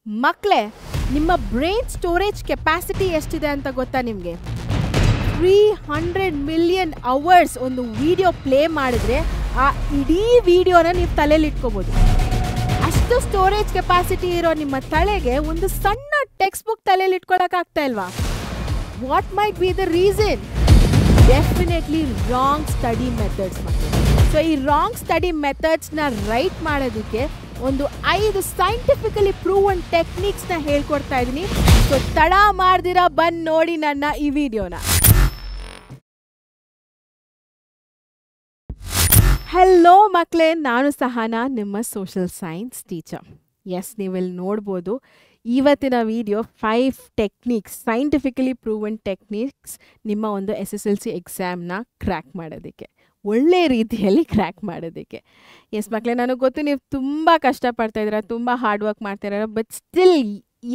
ಮಕ್ಕಳೇ, ನಿಮ್ಮ brain storage capacity ಎಷ್ಟಿದೆ ಅಂತ ಗೊತ್ತಾ ನಿಮಗೆ? 300 ಮಿಲಿಯನ್ ಅವರ್ಸ್ ಒಂದು ವಿಡಿಯೋ ಪ್ಲೇ ಮಾಡಿದ್ರೆ ಆ ಇಡೀ ವಿಡಿಯೋನ ನೀವು ತಲೆಯಲ್ಲಿ ಇಟ್ಕೋಬೋದು. ಅಷ್ಟು ಸ್ಟೋರೇಜ್ ಕೆಪಾಸಿಟಿ ಇರೋ ನಿಮ್ಮ ತಲೆಗೆ ಒಂದು ಸಣ್ಣ ಟೆಕ್ಸ್ಟ್ ಬುಕ್ ತಲೆಯಲ್ಲಿ ಇಟ್ಕೊಳ್ಳೋಕ್ಕಾಗ್ತಾ ಇಲ್ವಾ? What might be the reason? Definitely wrong study methods. So ಈ ರಾಂಗ್ ಸ್ಟಡಿ ಮೆಥಡ್ಸ್ನ ರೈಟ್ ಮಾಡೋದಕ್ಕೆ ಒಂದು 5 ಸೈಂಟಿಫಿಕಲಿ ಪ್ರೂವನ್ ಟೆಕ್ನಿಕ್ಸ್ನ ಹೇಳ್ಕೊಡ್ತಾ ಇದ್ದೀನಿ. ಸೊ ತಡ ಮಾಡ್ದಿರಾ ಬಂದು ನೋಡಿ ನನ್ನ ಈ ವಿಡಿಯೋನ. ಹಲೋ ಮಕ್ಕಳೇ, ನಾನು ಸಹನಾ, ನಿಮ್ಮ ಸೋಷಲ್ ಸೈನ್ಸ್ ಟೀಚರ್. ಎಸ್, ನೀವಿಲ್ಲಿ ನೋಡ್ಬೋದು ಇವತ್ತಿನ video 5 techniques, scientifically proven techniques ನಿಮ್ಮ ಒಂದು SSLC ಎಕ್ಸಾಮ್ನ ಕ್ರ್ಯಾಕ್ ಮಾಡೋದಕ್ಕೆ, ಒಳ್ಳೆ ರೀತಿಯಲ್ಲಿ ಕ್ರ್ಯಾಕ್ ಮಾಡೋದಕ್ಕೆ. ಎಸ್ ಮಕ್ಕಳೇ, ನನಗೆ ಗೊತ್ತು ನೀವು ತುಂಬ ಕಷ್ಟಪಡ್ತಾಯಿದ್ದೀರಾ, ತುಂಬ ಹಾರ್ಡ್ ವರ್ಕ್ ಮಾಡ್ತಾಯಿದ್ದೀರಾ, ಬಟ್ ಸ್ಟಿಲ್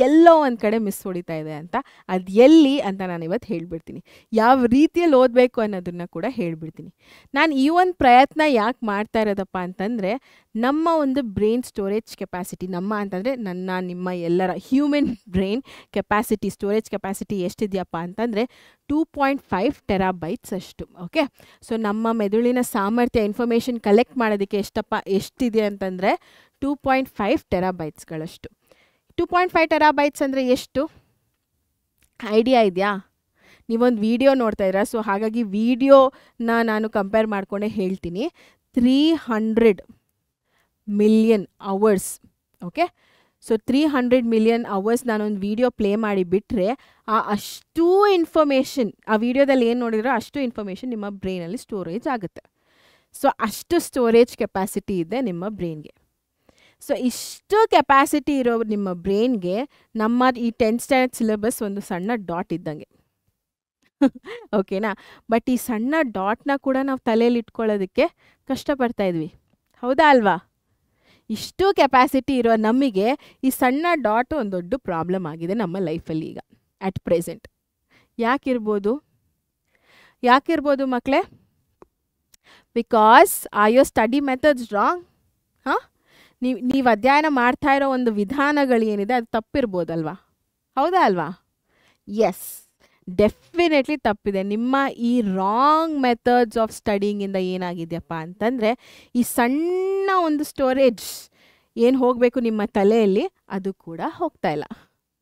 ಎಲ್ಲೋ ಒಂದು ಕಡೆ ಮಿಸ್ ಹೊಡಿತಾ ಇದೆ ಅಂತ. ಅದು ಎಲ್ಲಿ ಅಂತ ನಾನು ಇವತ್ತು ಹೇಳ್ಬಿಡ್ತೀನಿ. ಯಾವ ರೀತಿಯಲ್ಲಿ ಓದಬೇಕು ಅನ್ನೋದನ್ನು ಕೂಡ ಹೇಳ್ಬಿಡ್ತೀನಿ. ನಾನು ಈ ಒಂದು ಪ್ರಯತ್ನ ಯಾಕೆ ಮಾಡ್ತಾ ಇರೋದಪ್ಪ ಅಂತಂದರೆ, ನಮ್ಮ ಒಂದು ಬ್ರೈನ್ ಸ್ಟೋರೇಜ್ ಕೆಪಾಸಿಟಿ, ನಮ್ಮ ಅಂತಂದರೆ ನಿಮ್ಮ ಎಲ್ಲರ human brain capacity, storage capacity ಎಷ್ಟಿದೆಯಪ್ಪ ಅಂತಂದರೆ 2.5 ಟೆರಾಬೈಟ್ಸ್ ಅಷ್ಟು. ಓಕೆ, ಸೊ ನಮ್ಮ ಮೆದುಳಿನ ಸಾಮರ್ಥ್ಯ ಇನ್ಫಾರ್ಮೇಷನ್ ಕಲೆಕ್ಟ್ ಮಾಡೋದಕ್ಕೆ ಎಷ್ಟಿದೆ ಅಂತಂದರೆ 2.5 ಟೆರಾಬೈಟ್ಸ್ಗಳಷ್ಟು. 2.5 ಟೆರಾಬೈಟ್ಸ್ ಅಂದರೆ ಎಷ್ಟು ಐಡಿಯಾ ಇದೆಯಾ? ನೀವೊಂದು ವಿಡಿಯೋ ನೋಡ್ತಾ ಇದ್ದೀರಾ, ಸೊ ಹಾಗಾಗಿ ವಿಡಿಯೋನ ನಾನು ಕಂಪೇರ್ ಮಾಡಿಕೊಂಡೇ ಹೇಳ್ತೀನಿ. 300 million hours. Okay, so 300 million hours ನಾನೊಂದು ವಿಡಿಯೋ ಪ್ಲೇ ಮಾಡಿ ಬಿಟ್ಟರೆ ಅಷ್ಟು ಇನ್ಫಾರ್ಮೇಷನ್, ಆ ವಿಡಿಯೋದಲ್ಲಿ ಏನು ನೋಡಿದ್ರೋ ಅಷ್ಟು ಇನ್ಫಾರ್ಮೇಷನ್ ನಿಮ್ಮ ಬ್ರೈನಲ್ಲಿ ಸ್ಟೋರೇಜ್ ಆಗುತ್ತೆ. ಸೊ ಅಷ್ಟು ಸ್ಟೋರೇಜ್ ಕೆಪಾಸಿಟಿ ಇದೆ ನಿಮ್ಮ ಬ್ರೈನ್ಗೆ. ಸೊ ಇಷ್ಟು ಕೆಪಾಸಿಟಿ ಇರೋ ನಿಮ್ಮ ಬ್ರೈನ್ಗೆ ನಮ್ಮ ಈ 10th ಸ್ಟ್ಯಾಂಡರ್ಡ್ ಸಿಲೆಬಸ್ ಒಂದು ಸಣ್ಣ ಡಾಟ್ ಇದ್ದಂಗೆ. ಓಕೆನಾ? ಬಟ್ ಈ ಸಣ್ಣ ಡಾಟ್ನ ಕೂಡ ನಾವು ತಲೆಯಲ್ಲಿ ಇಟ್ಕೊಳ್ಳೋದಕ್ಕೆ ಕಷ್ಟಪಡ್ತಾ ಇದ್ವಿ, ಹೌದಾ ಅಲ್ವಾ? ಇಷ್ಟು ಕೆಪಾಸಿಟಿ ಇರೋ ನಮಗೆ ಈ ಸಣ್ಣ ಡಾಟ್ ಒಂದು ದೊಡ್ಡ ಪ್ರಾಬ್ಲಮ್ ಆಗಿದೆ ನಮ್ಮ ಲೈಫಲ್ಲಿ ಈಗ ಅಟ್ ಪ್ರೆಸೆಂಟ್. ಯಾಕಿರ್ಬೋದು ಮಕ್ಕಳೇ? Because are your study methods wrong? ಹಾಂ, ನೀವು ಅಧ್ಯಯನ ಮಾಡ್ತಾ ಇರೋ ಒಂದು ವಿಧಾನಗಳು ಏನಿದೆ ಅದು ತಪ್ಪಿರ್ಬೋದಲ್ವಾ, ಹೌದಾ ಅಲ್ವಾ? ಎಸ್, ಡೆಫಿನೆಟ್ಲಿ ತಪ್ಪಿದೆ. ನಿಮ್ಮ ಈ ರಾಂಗ್ ಮೆಥಡ್ಸ್ ಆಫ್ ಸ್ಟಡಿಂಗಿಂದ ಏನಾಗಿದೆಯಪ್ಪ ಅಂತಂದರೆ, ಈ ಸಣ್ಣ ಒಂದು ಸ್ಟೋರೇಜ್ ಏನು ಹೋಗಬೇಕು ನಿಮ್ಮ ತಲೆಯಲ್ಲಿ ಅದು ಕೂಡ ಹೋಗ್ತಾ ಇಲ್ಲ.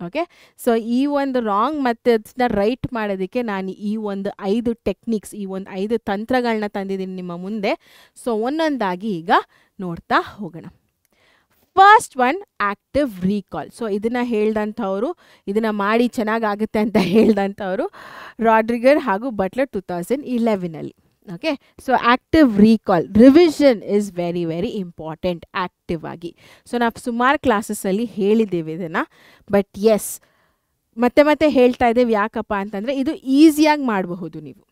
ಓಕೆ, ಸೊ ಈ ಒಂದು ರಾಂಗ್ ಮೆಥಡ್ಸ್ನ ರೈಟ್ ಮಾಡೋದಕ್ಕೆ ನಾನು ಈ ಒಂದು 5 ಟೆಕ್ನಿಕ್ಸ್, ಈ ಒಂದು 5 ತಂತ್ರಗಳನ್ನ ತಂದಿದ್ದೀನಿ ನಿಮ್ಮ ಮುಂದೆ. ಸೊ ಒಂದೊಂದಾಗಿ ಈಗ ನೋಡ್ತಾ ಹೋಗೋಣ. First one, active recall. So ಇದನ್ನು ಹೇಳ್ದಂಥವ್ರು, ಇದನ್ನು ಮಾಡಿ ಚೆನ್ನಾಗಾಗುತ್ತೆ ಅಂತ ಹೇಳ್ದಂಥವ್ರು ರಾಡ್ರಿಗರ್ ಹಾಗೂ ಬಟ್ಲರ್ 2011ಅಲ್ಲಿ. Okay, so active recall, revision is very very important. Active ಆಗಿ, ಸೊ ನಾವು ಸುಮಾರು ಕ್ಲಾಸಸ್ಸಲ್ಲಿ ಹೇಳಿದ್ದೇವೆ ಇದನ್ನು, ಬಟ್ ಎಸ್ ಮತ್ತೆ ಹೇಳ್ತಾ ಇದ್ದೇವೆ. ಯಾಕಪ್ಪ ಅಂತಂದರೆ ಇದು ಈಸಿಯಾಗಿ ಮಾಡಬಹುದು ನೀವು,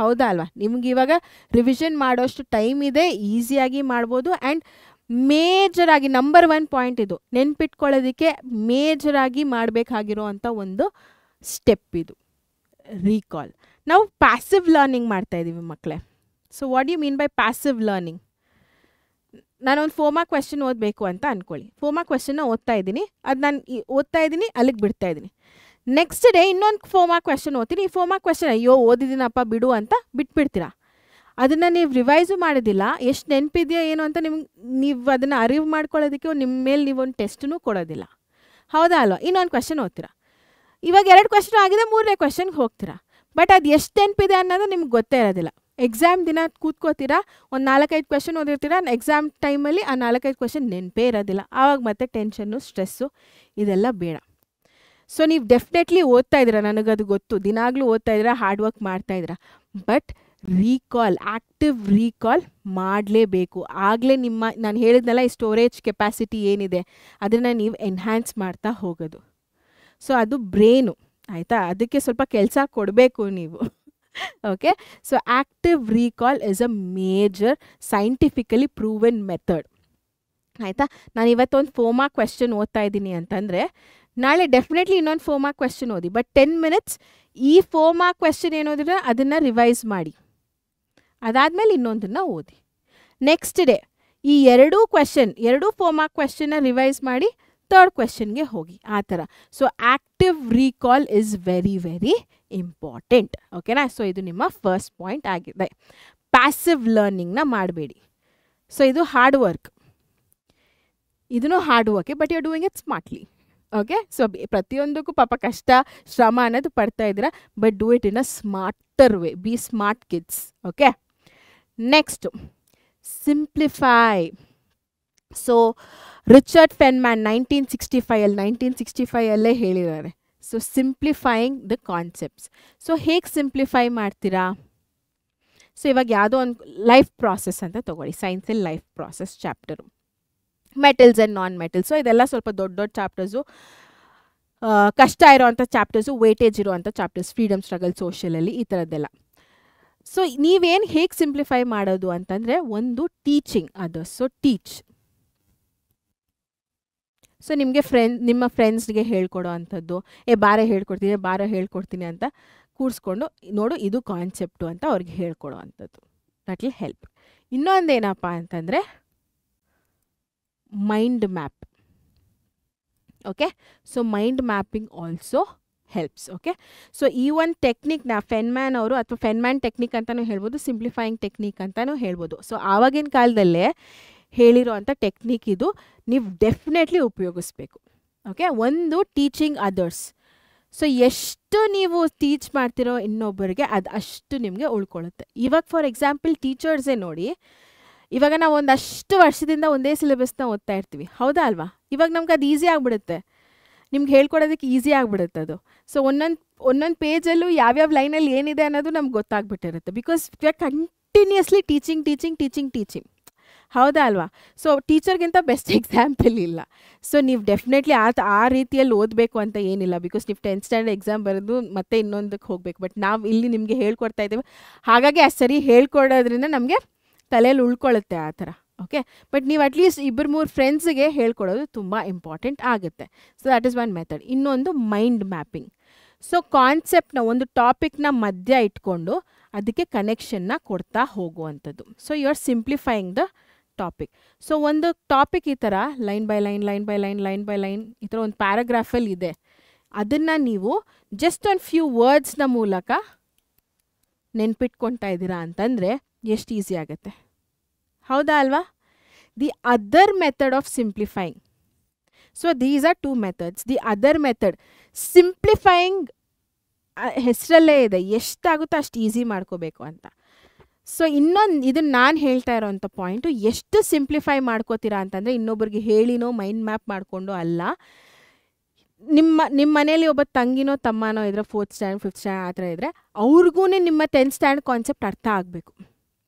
ಹೌದಾ ಅಲ್ವಾ? ನಿಮ್ಗೆ ಇವಾಗ ರಿವಿಷನ್ ಮಾಡೋಷ್ಟು ಟೈಮ್ ಇದೆ, ಈಸಿಯಾಗಿ ಮಾಡ್ಬೋದು. ಆ್ಯಂಡ್ ಮೇಜರಾಗಿ ನಂಬರ್ 1 ಪಾಯಿಂಟ್ ಇದು, ನೆನ್ಪಿಟ್ಕೊಳ್ಳೋದಕ್ಕೆ ಮೇಜರಾಗಿ ಮಾಡಬೇಕಾಗಿರೋ ಅಂಥ ಒಂದು ಸ್ಟೆಪ್ ಇದು ರೀಕಾಲ್. ನಾವು ಪ್ಯಾಸಿವ್ ಲರ್ನಿಂಗ್ ಮಾಡ್ತಾ ಇದ್ದೀವಿ ಮಕ್ಕಳೇ. So what you mean by passive learning? ನಾನೊಂದು ಫೋಮಾ ಕ್ವೆಶ್ಚನ್ ಓದಬೇಕು ಅಂತ ಅಂದ್ಕೊಳ್ಳಿ. ಫೋಮಾ ಕ್ವೆಶ್ಚನ್ನ ಓದ್ತಾ ಇದ್ದೀನಿ, ಅದು ನಾನು ಓದ್ತಾ ಇದ್ದೀನಿ, ಅಲ್ಲಿಗೆ ಬಿಡ್ತಾ ಇದ್ದೀನಿ. ನೆಕ್ಸ್ಟ್ ಡೇ ಇನ್ನೊಂದು ಫೋಮಾ ಕ್ವೆಶ್ಚನ್ ಓದ್ತೀನಿ. ಈ ಫೋಮಾ ಕ್ವೆಶ್ಚನ್ ಅಯ್ಯೋ ಓದಿದ್ದೀನಪ್ಪ ಬಿಡು ಅಂತ ಬಿಟ್ಬಿಡ್ತೀರಾ. ಅದನ್ನು ನೀವು ರಿವೈಸು ಮಾಡೋದಿಲ್ಲ, ಎಷ್ಟು ನೆನಪಿದೆಯೋ ಏನು ಅಂತ ನೀವು ಅದನ್ನು ಅರಿವು ಮಾಡ್ಕೊಳ್ಳೋದಕ್ಕೆ ನಿಮ್ಮ ಮೇಲೆ ನೀವೊಂದು ಟೆಸ್ಟೂ ಕೊಡೋದಿಲ್ಲ, ಹೌದಾ ಅಲ್ವಾ? ಇನ್ನೊಂದು ಕ್ವೆಶ್ಚನ್ ಓದ್ತೀರಾ. ಇವಾಗ 2 ಕ್ವೆಶ್ಚನ್ ಆಗಿದೆ, 3ನೇ ಕ್ವೆಶ್ಚನ್ಗೆ ಹೋಗ್ತೀರಾ. ಬಟ್ ಅದು ಎಷ್ಟು ನೆನಪಿದೆ ಅನ್ನೋದು ನಿಮ್ಗೆ ಗೊತ್ತೇ ಇರೋದಿಲ್ಲ. ಎಕ್ಸಾಮ್ ದಿನ ಕೂತ್ಕೋತೀರಾ, ಒಂದು 4-5 ಕ್ವೆಶ್ಚನ್ ಓದಿರ್ತೀರಾ, ಎಕ್ಸಾಮ್ ಟೈಮಲ್ಲಿ ಆ 4-5 ಕ್ವೆಶ್ಚನ್ ನೆನಪೇ ಇರೋದಿಲ್ಲ. ಆವಾಗ ಮತ್ತೆ ಟೆನ್ಷನ್ನು, ಸ್ಟ್ರೆಸ್ಸು ಇದೆಲ್ಲ ಬೇಡ. ಸೊ ನೀವು ಡೆಫಿನೆಟ್ಲಿ ಓದ್ತಾ ಇದ್ದೀರಾ, ನನಗದು ಗೊತ್ತು, ದಿನಾಗಲೂ ಓದ್ತಾ ಇದ್ದೀರಾ, ಹಾರ್ಡ್ ವರ್ಕ್ ಮಾಡ್ತಾಯಿದ್ದೀರಾ. ಬಟ್ ರೀಕಾಲ್, ಆ್ಯಕ್ಟಿವ್ ರೀಕಾಲ್ ಮಾಡಲೇಬೇಕು. ಆಗಲೇ ನಾನು ಹೇಳಿದ್ನಲ್ಲ, ಈ ಸ್ಟೋರೇಜ್ ಕೆಪಾಸಿಟಿ ಏನಿದೆ ಅದನ್ನು ನೀವು ಎನ್ಹ್ಯಾನ್ಸ್ ಮಾಡ್ತಾ ಹೋಗೋದು. ಸೊ ಅದು ಬ್ರೈನು, ಆಯಿತಾ? ಅದಕ್ಕೆ ಸ್ವಲ್ಪ ಕೆಲಸ ಕೊಡಬೇಕು ನೀವು. Okay, so active recall is a major scientifically proven method, ಆಯಿತಾ? ನಾನು ಇವತ್ತೊಂದು ಫೋಮಾ ಕ್ವೆಶ್ಚನ್ ಓದ್ತಾ ಇದ್ದೀನಿ ಅಂತಂದರೆ, ನಾಳೆ ಡೆಫಿನೆಟ್ಲಿ ಇನ್ನೊಂದು ಫೋಮಾ ಕ್ವೆಶ್ಚನ್ ಓದಿ. ಬಟ್ 10 ಮಿನಿಟ್ಸ್ ಈ ಫೋಮಾ ಕ್ವೆಶ್ಚನ್ ಏನೋದಿದ್ರೆ ಅದನ್ನು ರಿವೈಸ್ ಮಾಡಿ, ಅದಾದಮೇಲೆ ಇನ್ನೊಂದನ್ನು ಓದಿ. ನೆಕ್ಸ್ಟ್ ಡೇ ಈ 2 ಫೋಮಾ ಕ್ವೆಶ್ಚನ್ನ ರಿವೈಸ್ ಮಾಡಿ ಥರ್ಡ್ ಕ್ವೆಶನ್ಗೆ ಹೋಗಿ ಆ ಥರ. So active recall is very very important. ಓಕೆನಾ? ಸೊ ಇದು ನಿಮ್ಮ ಫಸ್ಟ್ ಪಾಯಿಂಟ್ ಆಗಿದೆ. ಪ್ಯಾಸಿವ್ ಲರ್ನಿಂಗ್ನ ಮಾಡಬೇಡಿ. ಸೊ ಇದು ಹಾರ್ಡ್ ವರ್ಕ್, ಇದನ್ನು ಹಾರ್ಡ್ ವರ್ಕೆ, but you are doing it smartly. Okay? So ಪ್ರತಿಯೊಂದಕ್ಕೂ ಪಾಪ ಕಷ್ಟ ಶ್ರಮ ಅನ್ನೋದು ಪಡ್ತಾ ಇದ್ದೀರಾ, but do it in a smarter way. Be smart kids. Okay? Next, simplify. So Richard Feynman 1965 ಹೇಳಿದ್ದಾರೆ. So simplifying the concepts. So ಹೇಗೆ ಸಿಂಪ್ಲಿಫೈ ಮಾಡ್ತೀರಾ? ಸೊ ಇವಾಗ ಯಾವುದೋ ಒಂದು ಲೈಫ್ ಪ್ರಾಸೆಸ್ ಅಂತ ತೊಗೊಳ್ಳಿ, ಸೈನ್ಸಲ್ಲಿ life process chapter, metals and non metals. So ಇದೆಲ್ಲ ಸ್ವಲ್ಪ ದೊಡ್ಡ ದೊಡ್ಡ ಚಾಪ್ಟರ್ಸು, ಕಷ್ಟ ಇರೋವಂಥ ಚಾಪ್ಟರ್ಸು, ವೇಟೇಜ್ ಇರೋವಂಥ ಚಾಪ್ಟರ್ಸ್, ಫ್ರೀಡಮ್ ಸ್ಟ್ರಗಲ್, ಸೋಷಿಯಲಲ್ಲಿ, ಈ ಥರದ್ದೆಲ್ಲ. ಸೊ ನೀವೇನು ಹೇಗೆ ಸಿಂಪ್ಲಿಫೈ ಮಾಡೋದು ಅಂತಂದರೆ, ಒಂದು teaching others. So teach. So ನಿಮಗೆ ನಿಮ್ಮ ಫ್ರೆಂಡ್ಸ್ಗೆ ಹೇಳ್ಕೊಡೋ ಅಂಥದ್ದು, ಬಾರ ಹೇಳ್ಕೊಡ್ತೀನಿ ಅಂತ ಕೂರಿಸ್ಕೊಂಡು, ನೋಡು ಇದು ಕಾನ್ಸೆಪ್ಟು ಅಂತ ಅವ್ರಿಗೆ ಹೇಳ್ಕೊಡೋ ಅಂಥದ್ದು. That will help. ಇನ್ನೊಂದೇನಪ್ಪ ಅಂತಂದರೆ mind map. Okay? So mind mapping also helps. Okay? So ಈ ಒಂದು ಟೆಕ್ನಿಕ್ನ ಫೆನ್ಮ್ಯಾನ್ ಅವರು, ಅಥವಾ ಫೆನ್ಮ್ಯಾನ್ ಟೆಕ್ನಿಕ್ ಅಂತಲೂ ಹೇಳ್ಬೋದು, ಸಿಂಪ್ಲಿಫೈಯಿಂಗ್ ಟೆಕ್ನಿಕ್ ಅಂತಲೂ ಹೇಳ್ಬೋದು. ಸೊ ಆವಾಗಿನ ಕಾಲದಲ್ಲೇ ಹೇಳಿರೋ ಅಂಥ ಟೆಕ್ನಿಕ್ ಇದು. ನೀವು ಡೆಫಿನೆಟ್ಲಿ ಉಪಯೋಗಿಸ್ಬೇಕು. ಓಕೆ? ಒಂದು ಟೀಚಿಂಗ್ ಅದರ್ಸ್. ಸೊ ಎಷ್ಟು ನೀವು ಟೀಚ್ ಮಾಡ್ತಿರೋ ಇನ್ನೊಬ್ಬರಿಗೆ ಅದು ಅಷ್ಟು ನಿಮಗೆ ಉಳ್ಕೊಳ್ಳುತ್ತೆ. ಇವಾಗ ಫಾರ್ ಎಕ್ಸಾಂಪಲ್ ಟೀಚರ್ಸೇ ನೋಡಿ, ಇವಾಗ ನಾವು ಒಂದಷ್ಟು ವರ್ಷದಿಂದ ಒಂದೇ ಸಿಲೆಬಸ್ನ ಓದ್ತಾ ಇರ್ತೀವಿ, ಹೌದಾ ಅಲ್ವಾ? ಇವಾಗ ನಮ್ಗೆ ಅದು ಈಸಿ ಆಗಿಬಿಡುತ್ತೆ, ನಿಮ್ಗೆ ಹೇಳ್ಕೊಡೋದಕ್ಕೆ ಈಸಿ ಆಗಿಬಿಡುತ್ತೆ ಅದು. ಸೊ ಒಂದೊಂದು ಪೇಜಲ್ಲೂ ಯಾವ್ಯಾವ ಲೈನಲ್ಲಿ ಏನಿದೆ ಅನ್ನೋದು ನಮ್ಗೆ ಗೊತ್ತಾಗ್ಬಿಟ್ಟಿರುತ್ತೆ. Because we are continuously teaching. ಹೌದಾ ಅಲ್ವಾ? ಸೊ ಟೀಚರ್ಗಿಂತ ಬೆಸ್ಟ್ ಎಕ್ಸಾಂಪಲ್ ಇಲ್ಲ. ಸೊ ನೀವು ಡೆಫಿನೆಟ್ಲಿ ಆ ರೀತಿಯಲ್ಲಿ ಓದಬೇಕು ಅಂತ ಏನಿಲ್ಲ. ಬಿಕಾಸ್ ನೀವು 10th ಸ್ಟ್ಯಾಂಡರ್ಡ್ ಎಕ್ಸಾಮ್ ಬರೆದು ಮತ್ತೆ ಇನ್ನೊಂದಕ್ಕೆ ಹೋಗಬೇಕು. ಬಟ್ ನಾವು ಇಲ್ಲಿ ನಿಮಗೆ ಹೇಳ್ಕೊಡ್ತಾ ಇದ್ದೇವೆ, ಹಾಗಾಗಿ ಆ ಸರಿ ಹೇಳ್ಕೊಡೋದ್ರಿಂದ ನಮಗೆ ತಲೆಯಲ್ಲಿ ಉಳ್ಕೊಳ್ಳುತ್ತೆ ಆ ಥರ. ಓಕೆ? ಬಟ್ ನೀವು ಅಟ್ಲೀಸ್ಟ್ 2-3 ಫ್ರೆಂಡ್ಸಿಗೆ ಹೇಳ್ಕೊಡೋದು ತುಂಬ ಇಂಪಾರ್ಟೆಂಟ್ ಆಗುತ್ತೆ. So that is one method. ಇನ್ನೊಂದು ಮೈಂಡ್ ಮ್ಯಾಪಿಂಗ್. ಸೊ ಕಾನ್ಸೆಪ್ಟ್ನ, ಒಂದು ಟಾಪಿಕ್ನ ಮಧ್ಯ ಇಟ್ಕೊಂಡು ಅದಕ್ಕೆ ಕನೆಕ್ಷನ್ನ ಕೊಡ್ತಾ ಹೋಗುವಂಥದ್ದು. So you are simplifying the topic. So ಒಂದು ಟಾಪಿಕ್ ಈ ಥರ ಲೈನ್ ಬೈ ಲೈನ್ ಈ ಥರ ಒಂದು ಪ್ಯಾರಾಗ್ರಾಫಲ್ಲಿ ಇದೆ. ಅದನ್ನು ನೀವು ಜಸ್ಟ್ ಒಂದು ಫ್ಯೂ ವರ್ಡ್ಸ್ನ ಮೂಲಕ ನೆನ್ಪಿಟ್ಕೊತಾ ಇದ್ದೀರಾ ಅಂತಂದರೆ ಎಷ್ಟು ಈಸಿ ಆಗುತ್ತೆ, ಹೌದಾ ಅಲ್ವಾ? The other method of simplifying. So these R 2 methods. The other method, simplifying ಹೆಸರಲ್ಲೇ ಇದೆ, ಎಷ್ಟಾಗುತ್ತೋ ಅಷ್ಟು ಈಸಿ ಮಾಡ್ಕೋಬೇಕು ಅಂತ. ಸೊ ಇನ್ನೊಂದು, ಇದನ್ನು ನಾನು ಹೇಳ್ತಾ ಇರೋವಂಥ ಪಾಯಿಂಟು, ಎಷ್ಟು ಸಿಂಪ್ಲಿಫೈ ಮಾಡ್ಕೋತೀರಾ ಅಂತಂದರೆ, ಇನ್ನೊಬ್ರಿಗೆ ಹೇಳಿನೋ ಮೈಂಡ್ ಮ್ಯಾಪ್ ಮಾಡಿಕೊಂಡು ಅಲ್ಲ. ನಿಮ್ಮ ಮನೇಲಿ ಒಬ್ಬ ತಂಗಿನೋ ತಮ್ಮನೋ ಇದ್ರೆ, 4th ಸ್ಟ್ಯಾಂಡರ್ಡ್ 5th ಸ್ಟ್ಯಾಂಡರ್ಡ್ ಆ ಥರ ಇದ್ದರೆ, ಅವ್ರಿಗೂ ನಿಮ್ಮ 10th ಸ್ಟ್ಯಾಂಡರ್ಡ್ ಕಾನ್ಸೆಪ್ಟ್ ಅರ್ಥ ಆಗಬೇಕು.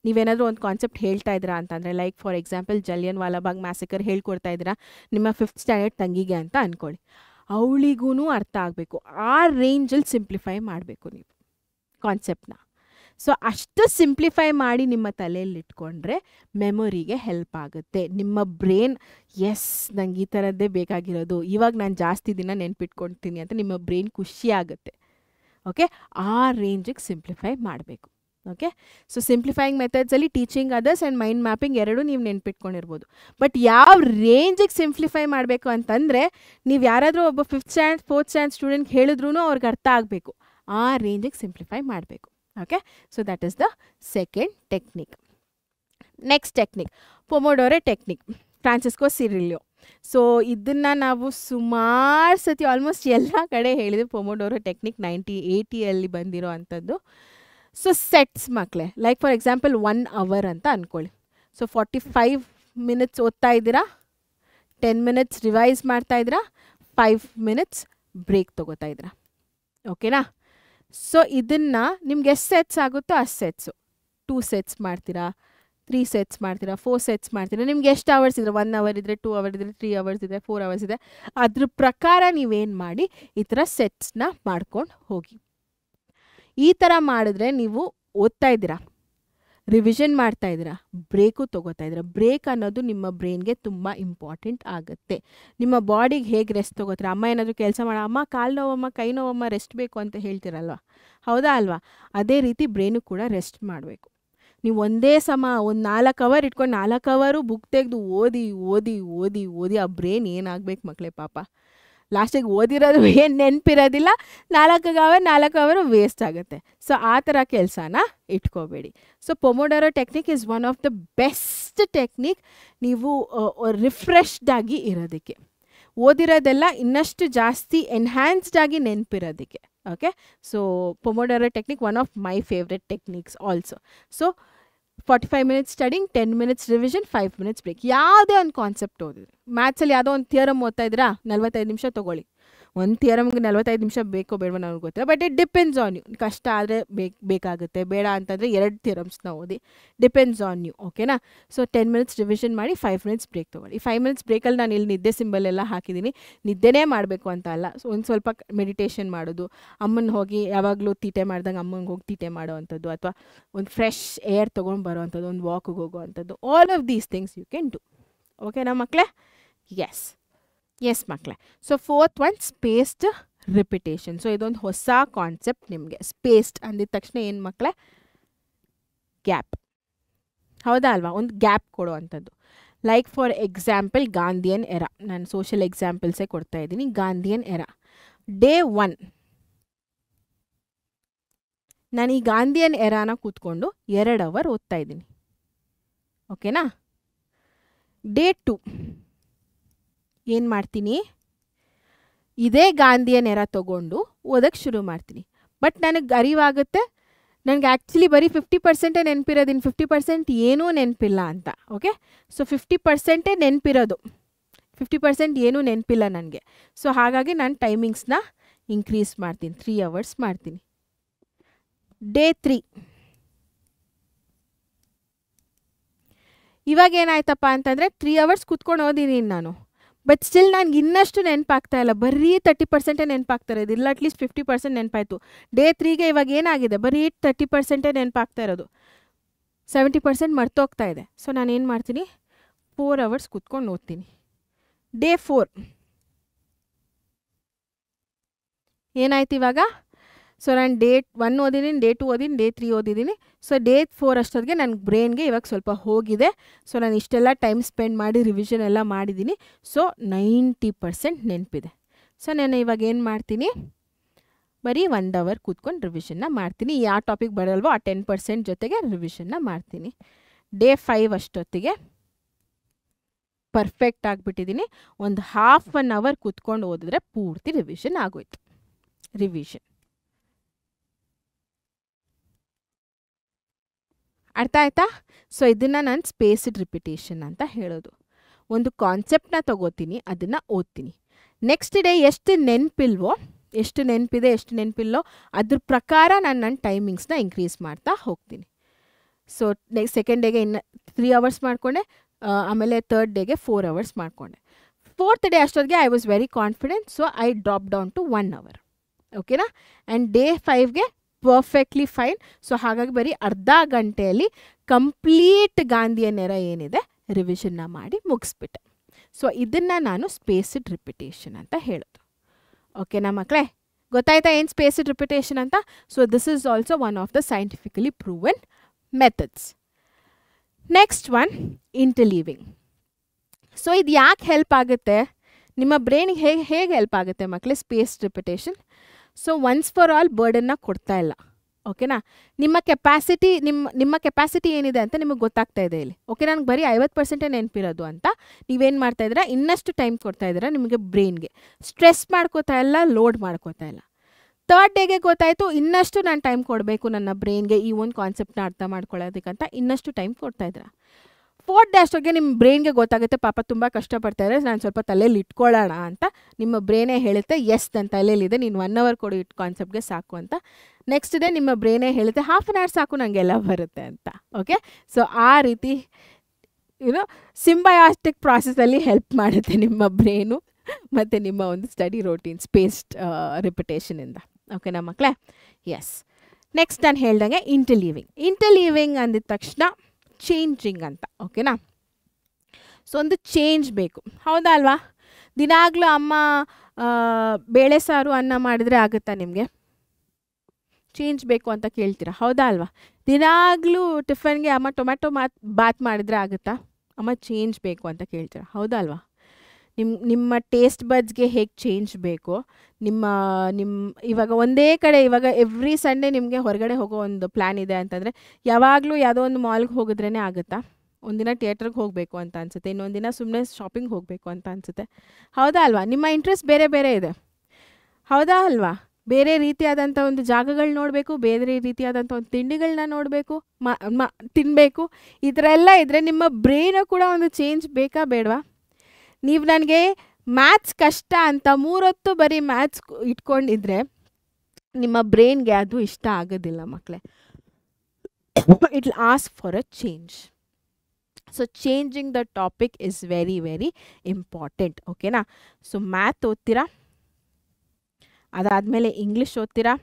ನೀವೇನಾದರೂ ಒಂದು ಕಾನ್ಸೆಪ್ಟ್ ಹೇಳ್ತಾ ಇದ್ದೀರಾ ಅಂತಂದರೆ, ಲೈಕ್ ಫಾರ್ ಎಕ್ಸಾಂಪಲ್ ಜಲಿಯನ್ ವಾಲಾಬಾಗ್ ಮ್ಯಾಸಕರ್ ಹೇಳ್ಕೊಡ್ತಾ ಇದ್ದೀರಾ ನಿಮ್ಮ 5th ಸ್ಟ್ಯಾಂಡರ್ಡ್ ತಂಗಿಗೆ ಅಂತ ಅಂದ್ಕೊಳ್ಳಿ. ಅವಳಿಗೂ ಅರ್ಥ ಆಗಬೇಕು. ಆ ರೇಂಜಲ್ಲಿ ಸಿಂಪ್ಲಿಫೈ ಮಾಡಬೇಕು ನೀವು ಕಾನ್ಸೆಪ್ಟ್ನ. ಸೊ ಅಷ್ಟು ಸಿಂಪ್ಲಿಫೈ ಮಾಡಿ ನಿಮ್ಮ ತಲೆಯಲ್ಲಿ ಇಟ್ಕೊಂಡ್ರೆ ಮೆಮೊರಿಗೆ ಹೆಲ್ಪ್ ಆಗುತ್ತೆ. ನಿಮ್ಮ ಬ್ರೈನ್, ಎಸ್ ನಂಗೆ ಈ ಥರದ್ದೇ ಬೇಕಾಗಿರೋದು, ಇವಾಗ ನಾನು ಜಾಸ್ತಿ ದಿನ ನೆನ್ಪಿಟ್ಕೊಳ್ತೀನಿ ಅಂತ ನಿಮ್ಮ ಬ್ರೈನ್ ಖುಷಿ ಆಗುತ್ತೆ. ಓಕೆ? ಆ ರೇಂಜಿಗೆ ಸಿಂಪ್ಲಿಫೈ ಮಾಡಬೇಕು. ಓಕೆ? ಸೊ ಸಿಂಪ್ಲಿಫೈಯಿಂಗ್ ಮೆಥಡ್ಸಲ್ಲಿ teaching others and mind mapping ಎರಡೂ ನೀವು ನೆನ್ಪಿಟ್ಕೊಂಡಿರ್ಬೋದು. ಬಟ್ ಯಾವ ರೇಂಜಿಗೆ ಸಿಂಪ್ಲಿಫೈ ಮಾಡಬೇಕು ಅಂತಂದರೆ, ನೀವು ಯಾರಾದರೂ ಒಬ್ಬ 5th ಸ್ಟ್ಯಾಂಡರ್ಡ್ 4th ಸ್ಟ್ಯಾಂಡರ್ಡ್ ಸ್ಟೂಡೆಂಟ್ಗೆ ಹೇಳಿದ್ರೂ ಅವ್ರಿಗೆ ಅರ್ಥ ಆಗಬೇಕು. ಆ ರೇಂಜಿಗೆ ಸಿಂಪ್ಲಿಫೈ ಮಾಡಬೇಕು. Okay? So that is the second technique. Next technique, Pomodoro technique, Francesco Cirillo. So ಇದನ್ನು ನಾವು ಸುಮಾರು ಸತಿ ಆಲ್ಮೋಸ್ಟ್ ಎಲ್ಲ ಕಡೆ ಹೇಳಿದ್ವಿ. ಪೊಮೊಡೋರೋ ಟೆಕ್ನಿಕ್ 1980 ಬಂದಿರೋ ಅಂಥದ್ದು. ಸೊ ಸೆಟ್ಸ್ ಮಕ್ಕಳೇ, ಲೈಕ್ ಫಾರ್ ಎಕ್ಸಾಂಪಲ್ 1 hour ಅಂತ ಅಂದ್ಕೊಳ್ಳಿ. ಸೊ 45 minutes ಓದ್ತಾ ಇದ್ದೀರಾ, 10 minutes ರಿವೈಸ್ ಮಾಡ್ತಾ ಇದ್ದೀರಾ, 5 minutes ಬ್ರೇಕ್ ತೊಗೋತಾ ಇದ್ದೀರಾ. ಓಕೆನಾ? ಸೊ ಇದನ್ನು ನಿಮ್ಗೆ ಎಷ್ಟು ಸೆಟ್ಸ್ ಆಗುತ್ತೋ ಅಷ್ಟು ಸೆಟ್ಸು. 2 sets ಮಾಡ್ತೀರಾ, 3 sets ಮಾಡ್ತೀರಾ, 4 sets ಮಾಡ್ತೀರಾ. ನಿಮ್ಗೆ ಎಷ್ಟು ಅವರ್ಸ್ ಇದ್ರೆ, 1 hour ಇದ್ದರೆ, 2 hour ಇದ್ದರೆ, 3 hours ಇದೆ, 4 hours ಇದೆ, ಅದ್ರ ಪ್ರಕಾರ ನೀವೇನು ಮಾಡಿ ಈ ಥರ ಸೆಟ್ಸ್ನ ಮಾಡ್ಕೊಂಡು ಹೋಗಿ. ಈ ಥರ ಮಾಡಿದ್ರೆ ನೀವು ಓದ್ತಾ ಇದ್ದೀರಾ, ರಿವಿಷನ್ ಮಾಡ್ತಾ ಇದ್ದೀರಾ, ಬ್ರೇಕು ತೊಗೋತಾ ಇದ್ದೀರಾ. ಬ್ರೇಕ್ ಅನ್ನೋದು ನಿಮ್ಮ ಬ್ರೈನ್ಗೆ ತುಂಬ ಇಂಪಾರ್ಟೆಂಟ್ ಆಗುತ್ತೆ. ನಿಮ್ಮ ಬಾಡಿಗೆ ಹೇಗೆ ರೆಸ್ಟ್ ತೊಗೋತೀರಾ? ಅಮ್ಮ ಏನಾದರೂ ಕೆಲಸ ಮಾಡೋ, ಅಮ್ಮ ಕಾಲು ನೋವಮ್ಮ, ಕೈ ನೋವಮ್ಮ, ರೆಸ್ಟ್ ಬೇಕು ಅಂತ ಹೇಳ್ತೀರಲ್ವ, ಹೌದಾ ಅಲ್ವಾ? ಅದೇ ರೀತಿ ಬ್ರೈನು ಕೂಡ ರೆಸ್ಟ್ ಮಾಡಬೇಕು. ನೀವು ಒಂದೇ ಸಮ ಒಂದು 4 ಅವರ್ ಇಟ್ಕೊಂಡು 4 ಅವರು ಬುಕ್ ತೆಗೆದು ಓದಿ ಓದಿ ಓದಿ ಓದಿ ಆ ಬ್ರೈನ್ ಏನಾಗಬೇಕು ಮಕ್ಕಳೇ ಪಾಪ. ಲಾಸ್ಟಿಗೆ ಓದಿರೋದು ಏನು ನೆನಪಿರೋದಿಲ್ಲ, 4 ಅವರು ವೇಸ್ಟ್ ಆಗುತ್ತೆ. ಸೊ ಆ ಥರ ಕೆಲಸನ ಇಟ್ಕೋಬೇಡಿ. So Pomodoro technique is one of the best technique ನೀವು ರಿಫ್ರೆಶ್ಡ್ ಆಗಿ ಇರೋದಕ್ಕೆ, ಓದಿರೋದೆಲ್ಲ ಇನ್ನಷ್ಟು ಜಾಸ್ತಿ ಎನ್ಹ್ಯಾನ್ಸ್ಡ್ ಆಗಿ ನೆನಪಿರೋದಕ್ಕೆ. Okay, so Pomodoro technique one of my favourite techniques also. So 45 minutes studying, 10 minutes revision, 5 minutes break. ಯಾವುದೇ ಒಂದು ಕಾನ್ಸೆಪ್ಟ್ ಓದಿದ್ರಿ, ಮ್ಯಾಥ್ಸಲ್ಲಿ ಯಾವುದೋ ಒಂದು ಥಿಯರಮ್ ಓದ್ತಾ ಇದ್ದೀರಾ, 45 ನಿಮಿಷ ತೊಗೊಳ್ಳಿ. ಒಂದು ಥಿಯರಮ್ಗೆ 45 ನಿಮಿಷ ಬೇಕೋ ಬೇಡವೋ ನನಗೆ ಗೊತ್ತಿಲ್ಲ, but it depends on you. ಕಷ್ಟ ಆದರೆ ಬೇಕಾಗುತ್ತೆ, ಬೇಡ ಅಂತಂದರೆ 2 ಥಿಯರಮ್ಸ್ನ ಓದಿ, ಡಿಪೆಂಡ್ಸ್ ಆನ್ ಯು. ಓಕೆನಾ? ಸೊ 10 ಮಿನಿಟ್ಸ್ ರಿವಿಷನ್ ಮಾಡಿ, 5 ಮಿನಿಟ್ಸ್ ಬ್ರೇಕ್ ತೊಗೊಳ್ಳಿ. 5 ಮಿನಿಟ್ಸ್ ಬ್ರೇಕಲ್ಲಿ ನಾನು ಇಲ್ಲಿ ನಿದ್ದೆ ಸಿಂಬಲ್ ಎಲ್ಲ ಹಾಕಿದ್ದೀನಿ. ನಿದ್ದೆನೇ ಮಾಡಬೇಕು ಅಂತ ಅಲ್ಲ, ಸೊ ಒಂದು ಸ್ವಲ್ಪ ಮೆಡಿಟೇಷನ್ ಮಾಡೋದು, ಅಮ್ಮನ ಹೋಗಿ ಯಾವಾಗಲೂ ತೀಟೆ ಮಾಡ್ದಂಗೆ ಅಮ್ಮನಿಗೆ ಹೋಗಿ ತೀಟೆ ಮಾಡೋ ಅಂಥದ್ದು, ಅಥವಾ ಒಂದು ಫ್ರೆಶ್ ಏರ್ ತೊಗೊಂಡು ಬರೋ ಅಂಥದ್ದು, ಒಂದು ವಾಕಿಗೆ ಹೋಗೋ ಅಂಥದ್ದು. All of these things you can do. ಓಕೆನಾ ಮಕ್ಕಳೇ? ಎಸ್ ಮಕ್ಕಳೇ. So 4th one spaced repetition. So ಇದೊಂದು ಹೊಸ ಕಾನ್ಸೆಪ್ಟ್ ನಿಮಗೆ. ಸ್ಪೇಸ್ಡ್ ಅಂದಿದ ತಕ್ಷಣ ಏನು ಮಕ್ಕಳೇ? ಗ್ಯಾಪ್. ಹೌದಾ ಅಲ್ವಾ? ಒಂದು ಗ್ಯಾಪ್ ಕೊಡೋ ಅಂಥದ್ದು. Like for example Gandhian era. ನಾನು ಸೋಷಿಯಲ್ ಎಕ್ಸಾಂಪಲ್ಸೇ ಕೊಡ್ತಾ ಇದ್ದೀನಿ. ಗಾಂಧಿಯನ್ ಎರಾ ಡೇ 1, ನಾನು ಈ ಗಾಂಧಿಯನ್ ಎರಾನ ಕೂತ್ಕೊಂಡು 2 ಅವರ್ ಓದ್ತಾ ಇದ್ದೀನಿ. ಓಕೆನಾ? ಡೇ 2 ಏನು ಮಾಡ್ತೀನಿ? ಇದೇ ಗಾಂಧಿಯನ್ ಎರಾ ತೊಗೊಂಡು ಓದಕ್ಕೆ ಶುರು ಮಾಡ್ತೀನಿ. ಬಟ್ ನನಗೆ ಅರಿವಾಗುತ್ತೆ ನನಗೆ ಆ್ಯಕ್ಚುಲಿ ಬರೀ 50% ನೆನಪಿರೋದು, ಇನ್ನು 50% ಏನೂ ನೆನಪಿಲ್ಲ ಅಂತ. ಓಕೆ, ಸೊ 50% ನೆನಪಿರೋದು, 50% ಏನೂ ನೆನಪಿಲ್ಲ ನನಗೆ. ಸೊ ಹಾಗಾಗಿ ನಾನು ಟೈಮಿಂಗ್ಸ್ನ ಇನ್ಕ್ರೀಸ್ ಮಾಡ್ತೀನಿ, 3 ಅವರ್ಸ್ ಮಾಡ್ತೀನಿ. ಡೇ 3 ಇವಾಗ ಏನಾಯ್ತಪ್ಪ ಅಂತಂದರೆ 3 ಅವರ್ಸ್ ಕೂತ್ಕೊಂಡು ಓದಿದ್ದೀನಿ ನಾನು, ಬಟ್ ಸ್ಟಿಲ್ ನನಗೆ ಇನ್ನಷ್ಟು ನೆನಪಾಗ್ತಾ ಇಲ್ಲ, ಬರೀ 30% ನೆನಪಾಗ್ತಾ ಇರೋದು, ಇಲ್ಲ ಅಟ್ಲೀಸ್ಟ್ 50% ನೆನಪಾಯಿತು. ಡೇ 3ಗೆ ಇವಾಗ ಏನಾಗಿದೆ? ಬರೀ 30% ನೆನಪಾಗ್ತಾ ಇರೋದು, 70% ಮರ್ತೋಗ್ತಾ ಇದೆ. ಸೊ ನಾನು ಏನು ಮಾಡ್ತೀನಿ? 4 ಅವರ್ಸ್ ಕೂತ್ಕೊಂಡು ಓದ್ತೀನಿ. ಡೇ 4 ಏನಾಯ್ತು ಇವಾಗ? ಸೊ ನಾನು ಡೇ 1 ಓದಿದ್ದೀನಿ, ಡೇ 2 ಓದಿದ್ದೀನಿ, ಡೇ 3 ಓದಿದ್ದೀನಿ. ಸೊ ಡೇ 4 ಅಷ್ಟೊತ್ತಿಗೆ ನನ್ನ ಬ್ರೈನ್ಗೆ ಇವಾಗ ಸ್ವಲ್ಪ ಹೋಗಿದೆ. ಸೊ ನಾನು ಇಷ್ಟೆಲ್ಲ ಟೈಮ್ ಸ್ಪೆಂಡ್ ಮಾಡಿ ರಿವಿಷನ್ ಎಲ್ಲ ಮಾಡಿದ್ದೀನಿ. ಸೊ 90% ನೆನಪಿದೆ. ಸೊ ನಾನು ಇವಾಗ ಏನು ಮಾಡ್ತೀನಿ? ಬರೀ 1 ಅವರ್ ಕೂತ್ಕೊಂಡು ರಿವಿಷನ್ನ ಮಾಡ್ತೀನಿ. ಯಾವ ಟಾಪಿಕ್ ಬರಲ್ವೋ ಆ 10% ಜೊತೆಗೆ ರಿವಿಷನ್ನ ಮಾಡ್ತೀನಿ. ಡೇ 5 ಅಷ್ಟೊತ್ತಿಗೆ ಪರ್ಫೆಕ್ಟ್ ಆಗಿಬಿಟ್ಟಿದ್ದೀನಿ. ಒಂದು ½ ಅವರ್ ಕೂತ್ಕೊಂಡು ಓದಿದ್ರೆ ಪೂರ್ತಿ ರಿವಿಷನ್ ಆಗೋಯ್ತು. ರಿವಿಷನ್ ಅರ್ಥ ಆಯ್ತಾ? ಸೊ ಇದನ್ನು ನಾನು ಸ್ಪೇಸ್ಡ್ ರಿಪಿಟೇಷನ್ ಅಂತ ಹೇಳೋದು. ಒಂದು ಕಾನ್ಸೆಪ್ಟನ್ನ ತಗೋತೀನಿ, ಅದನ್ನು ಓದ್ತೀನಿ. ನೆಕ್ಸ್ಟ್ ಡೇ ಎಷ್ಟು ನೆನಪಿಲ್ವೋ, ಎಷ್ಟು ನೆನಪಿದೆ ಎಷ್ಟು ನೆನಪಿಲ್ಲೋ ಅದ್ರ ಪ್ರಕಾರ ನಾನು ನನ್ನ ಟೈಮಿಂಗ್ಸ್ನ ಇನ್ಕ್ರೀಸ್ ಮಾಡ್ತಾ ಹೋಗ್ತೀನಿ. ಸೊ ಸೆಕೆಂಡ್ ಡೇಗೆ ಇನ್ನು 3 ಅವರ್ಸ್ ಮಾಡಿಕೊಂಡೆ, ಆಮೇಲೆ 3rd ಡೇಗೆ 4 ಅವರ್ಸ್ ಮಾಡಿಕೊಂಡೆ. 4th ಡೇ ಅಷ್ಟೊತ್ತಿಗೆ I was very confident. So I drop down to 1 hour. ಓಕೆನಾ? ಆ್ಯಂಡ್ ಡೇ 5ಗೆ ಪರ್ಫೆಕ್ಟ್ಲಿ ಫೈನ್. ಸೊ ಹಾಗಾಗಿ ಬರೀ ಅರ್ಧ ಗಂಟೆಯಲ್ಲಿ ಕಂಪ್ಲೀಟ್ ಗಾಂಧಿಯನ್ ಎರಾ ಏನಿದೆ ರಿವಿಷನ್ನ ಮಾಡಿ ಮುಗಿಸ್ಬಿಟ್ಟೆ. ಸೊ ಇದನ್ನು ನಾನು ಸ್ಪೇಸ್ಡ್ ರಿಪಿಟೇಷನ್ ಅಂತ ಹೇಳೋದು. ಓಕೆನಾ ಮಕ್ಕಳೇ? ಗೊತ್ತಾಯ್ತಾ ಏನು ಸ್ಪೇಸ್ಡ್ ರಿಪಿಟೇಷನ್ ಅಂತ? So this is also one of the scientifically proven methods. Next one interleaving. So ಇದು ಯಾಕೆ ಹೆಲ್ಪ್ ಆಗುತ್ತೆ? ನಿಮ್ಮ ಬ್ರೈನಿಗೆ ಹೇಗೆ ಹೆಲ್ಪ್ ಆಗುತ್ತೆ ಮಕ್ಕಳೇ spaced repetition? So once for all ಬರ್ಡನ್ನ ಕೊಡ್ತಾ ಇಲ್ಲ. ಓಕೆನಾ? ನಿಮ್ಮ ಕೆಪಾಸಿಟಿ ಏನಿದೆ ಅಂತ ನಿಮಗೆ ಗೊತ್ತಾಗ್ತಾ ಇದೆ ಇಲ್ಲಿ. ಓಕೆ, ನನಗೆ ಬರೀ 50% ನೆನಪಿರೋದು ಅಂತ ನೀವೇನು ಮಾಡ್ತಾ ಇದ್ದೀರಾ? ಇನ್ನಷ್ಟು ಟೈಮ್ ಕೊಡ್ತಾ ಇದ್ದೀರಾ ನಿಮಗೆ ಬ್ರೈನ್ಗೆ. ಸ್ಟ್ರೆಸ್ ಮಾಡ್ಕೋತಾ ಇಲ್ಲ, ಲೋಡ್ ಮಾಡ್ಕೋತಾ ಇಲ್ಲ. 3rd ಡೇಗೆ ಗೊತ್ತಾಯಿತು, ಇನ್ನಷ್ಟು ನಾನು ಟೈಮ್ ಕೊಡಬೇಕು ನನ್ನ ಬ್ರೈನ್ಗೆ ಈ ಒಂದು ಕಾನ್ಸೆಪ್ಟನ್ನ ಅರ್ಥ ಮಾಡ್ಕೊಳ್ಳೋದಕ್ಕಂತ ಇನ್ನಷ್ಟು ಟೈಮ್ ಕೊಡ್ತಾ ಇದ್ದೀರಾ. 4th ಡೇ ಅಷ್ಟೊತ್ತಿಗೆ ನಿಮ್ಮ ಬ್ರೈನ್ಗೆ ಗೊತ್ತಾಗುತ್ತೆ ಪಾಪ ತುಂಬ ಕಷ್ಟಪಡ್ತಾ ಇದ್ದಾರೆ, ನಾನು ಸ್ವಲ್ಪ ತಲೆಯಲ್ಲಿ ಇಟ್ಕೊಳ್ಳೋಣ ಅಂತ ನಿಮ್ಮ ಬ್ರೈನೇ ಹೇಳುತ್ತೆ, ಎಸ್ ನನ್ನ ತಲೆಯಲ್ಲಿದೆ, ನೀನು 1 ಅವರ್ ಕೊಡು ಇಟ್ಟು ಕಾನ್ಸೆಪ್ಟ್ಗೆ ಸಾಕು ಅಂತ. ನೆಕ್ಸ್ಟ್ ಡೇ ನಿಮ್ಮ ಬ್ರೈನೇ ಹೇಳುತ್ತೆ ½ an hour ಸಾಕು ನನಗೆಲ್ಲ ಬರುತ್ತೆ ಅಂತ. ಓಕೆ, ಸೊ ಆ ರೀತಿ ಸಿಂಬಯಾಸ್ಟಿಕ್ ಪ್ರಾಸೆಸಲ್ಲಿ ಹೆಲ್ಪ್ ಮಾಡುತ್ತೆ ನಿಮ್ಮ ಬ್ರೈನು ಮತ್ತು ನಿಮ್ಮ ಒಂದು ಸ್ಟಡಿ ರೋಟೀನ್ ಸ್ಪೇಸ್ಡ್ ರಿಪಿಟೇಷನಿಂದ. ಓಕೆನಾ ಮಕ್ಕಳೇ? ಎಸ್. ನೆಕ್ಸ್ಟ್ ನಾನು ಹೇಳ್ದಂಗೆ ಇಂಟರ್ಲೀವಿಂಗ್ ಅಂದಿದ ತಕ್ಷಣ ಚೇಂಜಿಂಗ್ ಅಂತ. ಓಕೆನಾ? ಸೊ ಒಂದು ಚೇಂಜ್ ಬೇಕು, ಹೌದಾ ಅಲ್ವಾ? ದಿನಾಗಲೂ ಅಮ್ಮ ಬೇಳೆ ಸಾರು ಅನ್ನ ಮಾಡಿದರೆ ಆಗುತ್ತಾ ನಿಮಗೆ? ಚೇಂಜ್ ಬೇಕು ಅಂತ ಕೇಳ್ತೀರಾ, ಹೌದಾ ಅಲ್ವಾ? ದಿನಾಗಲೂ ಟಿಫನ್ಗೆ ಅಮ್ಮ ಟೊಮ್ಯಾಟೊ ಬಾತ್ ಮಾಡಿದರೆ ಆಗುತ್ತಾ? ಅಮ್ಮ ಚೇಂಜ್ ಬೇಕು ಅಂತ ಕೇಳ್ತೀರಾ, ಹೌದಾ ಅಲ್ವಾ? ನಿಮ್ಮ ಟೇಸ್ಟ್ ಬಡ್ಸ್ಗೆ ಹೇಗೆ ಚೇಂಜ್ ಬೇಕೋ, ನಿಮ್ಮ ಇವಾಗ ಒಂದೇ ಕಡೆ ಇವಾಗ ಎವ್ರಿ ಸಂಡೇ ನಿಮಗೆ ಹೊರಗಡೆ ಹೋಗೋ ಒಂದು ಪ್ಲ್ಯಾನ್ ಇದೆ ಅಂತಂದರೆ ಯಾವಾಗಲೂ ಯಾವುದೋ ಒಂದು ಮಾಲ್ಗೆ ಹೋಗಿದ್ರೇ ಆಗುತ್ತಾ? ಒಂದಿನ ಥಿಯೇಟ್ರಿಗೆ ಹೋಗಬೇಕು ಅಂತ ಅನಿಸುತ್ತೆ, ಇನ್ನೊಂದು ದಿನ ಸುಮ್ಮನೆ ಶಾಪಿಂಗ್ ಹೋಗಬೇಕು ಅಂತ ಅನಿಸುತ್ತೆ, ಹೌದಾ ಅಲ್ವಾ? ನಿಮ್ಮ ಇಂಟ್ರೆಸ್ಟ್ ಬೇರೆ ಬೇರೆ ಇದೆ, ಹೌದಾ ಅಲ್ವಾ? ಬೇರೆ ರೀತಿಯಾದಂಥ ಒಂದು ಜಾಗಗಳು ನೋಡಬೇಕು, ಬೇರೆ ರೀತಿಯಾದಂಥ ಒಂದು ತಿಂಡಿಗಳನ್ನ ನೋಡಬೇಕು, ತಿನ್ನಬೇಕು. ಈ ಥರ ಎಲ್ಲ ಇದ್ದರೆ ನಿಮ್ಮ ಬ್ರೈನು ಕೂಡ ಒಂದು ಚೇಂಜ್ ಬೇಕಾ ಬೇಡವಾ? ನೀವು ನನಗೆ ಮ್ಯಾಥ್ಸ್ ಕಷ್ಟ ಅಂತ 3 ಹೊತ್ತು ಬರೀ ಮ್ಯಾಥ್ಸ್ ಇಟ್ಕೊಂಡಿದ್ರೆ ನಿಮ್ಮ ಬ್ರೈನ್ಗೆ ಅದು ಇಷ್ಟ ಆಗೋದಿಲ್ಲ ಮಕ್ಕಳೇ. It will ask for a change. So changing the topic is very very important, ಓಕೆನಾ? ಸೊ ಮ್ಯಾಥ್ ಓದ್ತೀರಾ, ಅದಾದಮೇಲೆ ಇಂಗ್ಲೀಷ್ ಓದ್ತೀರಾ,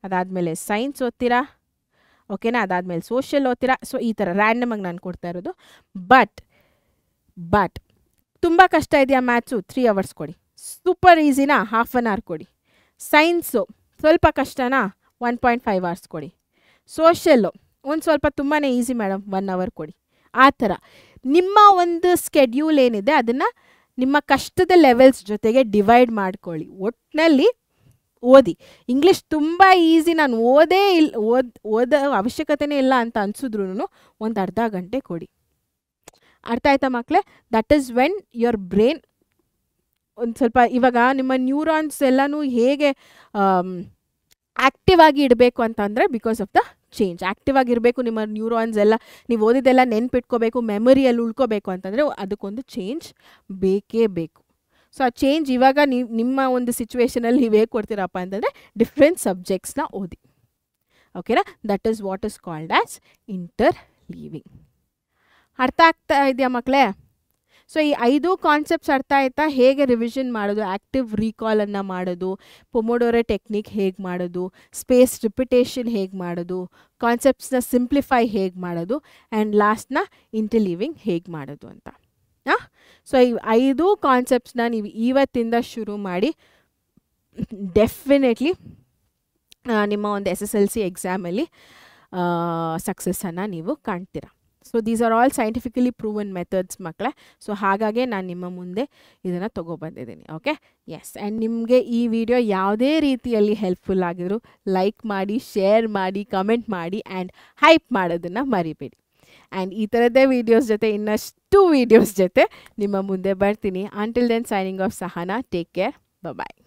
ಅದಾದಮೇಲೆ ಸೈನ್ಸ್ ಓದ್ತೀರಾ, ಓಕೆನಾ? ಅದಾದಮೇಲೆ ಸೋಷಿಯಲ್ ಓದ್ತೀರಾ. ಸೊ ಈ ಥರ ರ್ಯಾಂಡಮಾಗಿ ನಾನು ಕೊಡ್ತಾ ಇರೋದು. ಬಟ್ ತುಂಬ ಕಷ್ಟ ಇದೆಯಾ ಮ್ಯಾಥ್ಸು? 3 ಅವರ್ಸ್ ಕೊಡಿ. ಸೂಪರ್ ಈಸಿನಾ? ಹಾಫ್ ಆನ್ ಅವರ್ ಕೊಡಿ. ಸೈನ್ಸು ಸ್ವಲ್ಪ ಕಷ್ಟನಾ? 1.5 ಅವರ್ಸ್ ಕೊಡಿ. ಸೋಷಿಯಲ್ಲು ಒಂದು ಸ್ವಲ್ಪ ತುಂಬಾ ಈಸಿ ಮೇಡಮ್, 1 ಅವರ್ ಕೊಡಿ. ಆ ಥರ ನಿಮ್ಮ ಒಂದು ಸ್ಕೆಡ್ಯೂಲ್ ಏನಿದೆ ಅದನ್ನು ನಿಮ್ಮ ಕಷ್ಟದ ಲೆವೆಲ್ಸ್ ಜೊತೆಗೆ ಡಿವೈಡ್ ಮಾಡ್ಕೊಳ್ಳಿ. ಒಟ್ಟಿನಲ್ಲಿ ಓದಿ. ಇಂಗ್ಲೀಷ್ ತುಂಬ ಈಸಿ, ನಾನು ಓದೋ ಅವಶ್ಯಕತೆನೇ ಇಲ್ಲ ಅಂತ ಅನಿಸಿದ್ರೂ ಒಂದು ಅರ್ಧ ಗಂಟೆ ಕೊಡಿ. ಅರ್ಥ ಆಯ್ತಾ ಮಕ್ಕಳೇ? That is when your brain ಒಂದು ಸ್ವಲ್ಪ ಇವಾಗ ನಿಮ್ಮ ನ್ಯೂರಾನ್ಸ್ ಎಲ್ಲನೂ ಹೇಗೆ ಆ್ಯಕ್ಟಿವ್ ಆಗಿ ಇಡಬೇಕು ಅಂತಂದರೆ because of the change. Active ಆಗಿರಬೇಕು ನಿಮ್ಮ ನ್ಯೂರಾನ್ಸ್ ಎಲ್ಲ, ನೀವು ಓದಿದ್ದೆಲ್ಲ ನೆನ್ಪಿಟ್ಕೋಬೇಕು, ಮೆಮೊರಿಯಲ್ಲಿ ಉಳ್ಕೋಬೇಕು ಅಂತಂದರೆ ಅದಕ್ಕೊಂದು ಚೇಂಜ್ ಬೇಕೇ ಬೇಕು. ಸೊ ಆ ಚೇಂಜ್ ಇವಾಗ ನಿಮ್ಮ ಒಂದು ಸಿಚುವೇಷನಲ್ಲಿ ನೀವು ಹೇಗೆ ಕೊಡ್ತೀರಪ್ಪ ಅಂತಂದರೆ ಡಿಫ್ರೆಂಟ್ ಸಬ್ಜೆಕ್ಟ್ಸ್ನ ಓದಿ, ಓಕೆನಾ? That is what is called as interleaving. ಅರ್ಥ ಆಗ್ತಾ ಇದೆಯಾ ಮಕ್ಕಳೇ? ಸೊ ಈ 5 ಕಾನ್ಸೆಪ್ಟ್ಸ್ ಅರ್ಥ ಆಯ್ತಾ? ಹೇಗೆ ರಿವಿಷನ್ ಮಾಡೋದು, ಆ್ಯಕ್ಟಿವ್ ರೀಕಾಲನ್ನು ಮಾಡೋದು, ಪೊಮೊಡೋರೊ ಟೆಕ್ನಿಕ್ ಹೇಗೆ ಮಾಡೋದು, ಸ್ಪೇಸ್ ರಿಪಿಟೇಷನ್ ಹೇಗೆ ಮಾಡೋದು, ಕಾನ್ಸೆಪ್ಟ್ಸ್ನ ಸಿಂಪ್ಲಿಫೈ ಹೇಗೆ ಮಾಡೋದು, ಆ್ಯಂಡ್ ಲಾಸ್ಟ್ನ ಇಂಟರ್ಲೀವಿಂಗ್ ಹೇಗೆ ಮಾಡೋದು ಅಂತ. ಸೊ ಈ 5 ಕಾನ್ಸೆಪ್ಟ್ಸ್ನ ನೀವು ಇವತ್ತಿಂದ ಶುರು ಮಾಡಿ ಡೆಫಿನೆಟ್ಲಿ ನಿಮ್ಮ ಒಂದು SSLC ಎಕ್ಸಾಮಲ್ಲಿ ಸಕ್ಸಸ್ಸನ್ನು ನೀವು ಕಾಣ್ತೀರ. So these are all scientifically proven methods ಮಕ್ಕಳೇ. ಸೊ ಹಾಗಾಗಿ ನಾನು ನಿಮ್ಮ ಮುಂದೆ ಇದನ್ನು ತೊಗೊಬಂದಿದ್ದೀನಿ, ಓಕೆ? ಎಸ್. ಆ್ಯಂಡ್ ನಿಮಗೆ ಈ ವಿಡಿಯೋ ಯಾವುದೇ ರೀತಿಯಲ್ಲಿ ಹೆಲ್ಪ್ಫುಲ್ ಆಗಿದ್ರು ಲೈಕ್ ಮಾಡಿ, ಶೇರ್ ಮಾಡಿ, ಕಮೆಂಟ್ ಮಾಡಿ ಆ್ಯಂಡ್ ಹೈಪ್ ಮಾಡೋದನ್ನು ಮರಿಬೇಡಿ. ಆ್ಯಂಡ್ ಈ ಥರದ್ದೇ ವೀಡಿಯೋಸ್ ಜೊತೆ ಇನ್ನಷ್ಟು ವೀಡಿಯೋಸ್ ಜೊತೆ ನಿಮ್ಮ ಮುಂದೆ ಬರ್ತೀನಿ. Until then signing off Sahana. Take care. ಬಾಯ್.